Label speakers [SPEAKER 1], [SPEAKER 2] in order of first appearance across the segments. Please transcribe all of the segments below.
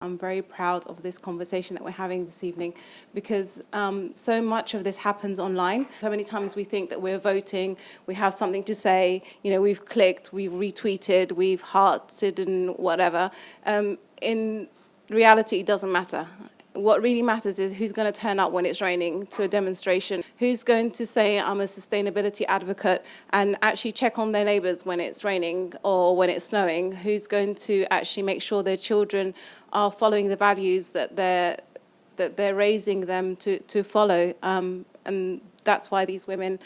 [SPEAKER 1] I'm very proud of this conversation that we're having this evening because so much of this happens online. So many times we think that we're voting, we have something to say, we've clicked, we've retweeted, we've hearted and whatever. In reality, it doesn't matter. What really matters is who's going to turn up when it's raining to a demonstration, who's going to say I'm a sustainability advocate and actually check on their neighbours when it's raining or when it's snowing, who's going to actually make sure their children are following the values that they're raising them to follow. And that's why these women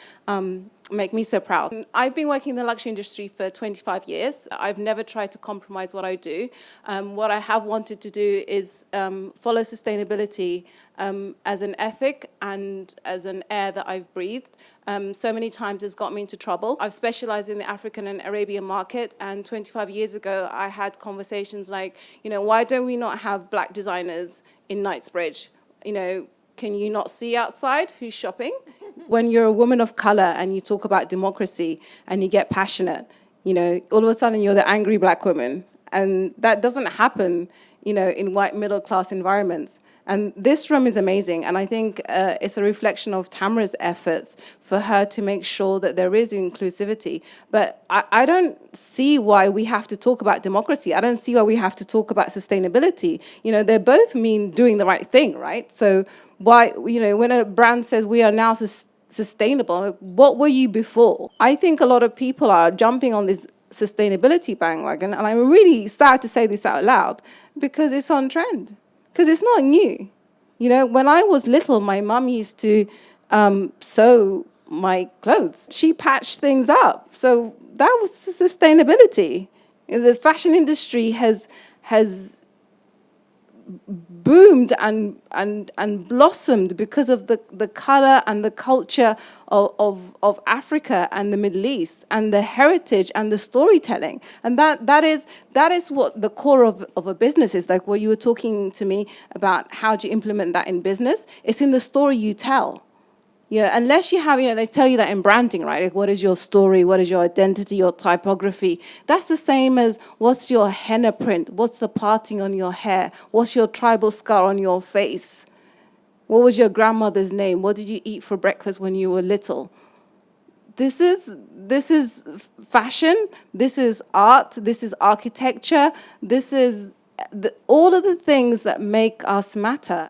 [SPEAKER 1] make me so proud. I've been working in the luxury industry for 25 years. I've never tried to compromise what I do. What I have wanted to do is follow sustainability as an ethic and as an air that I've breathed. So many times it's got me into trouble. I've specialized in the African and Arabian market, and 25 years ago I had conversations like, why don't we not have black designers in Knightsbridge? Can you not see outside who's shopping? When you're a woman of color and you talk about democracy and you get passionate, all of a sudden you're the angry black woman. And that doesn't happen, in white middle class environments. And this room is amazing. And I think it's a reflection of Tamara's efforts for her to make sure that there is inclusivity. But I don't see why we have to talk about democracy. I don't see why we have to talk about sustainability. They both mean doing the right thing, right? So why, when a brand says we are now sustainable, what were you before? I think a lot of people are jumping on this sustainability bandwagon, and I'm really sad to say this out loud, because it's on trend, because it's not new. When I was little, my mum used to sew my clothes. She patched things up. So that was sustainability. The fashion industry has boomed and blossomed because of the color and the culture of Africa and the Middle East and the heritage and the storytelling. And that is what the core of a business is. Like what you were talking to me about, how do you implement that in business? It's in the story you tell. Unless you have, they tell you that in branding, right? Like, what is your story? What is your identity, your typography? That's the same as what's your henna print? What's the parting on your hair? What's your tribal scar on your face? What was your grandmother's name? What did you eat for breakfast when you were little? This is fashion. This is art. This is architecture. This is all of the things that make us matter.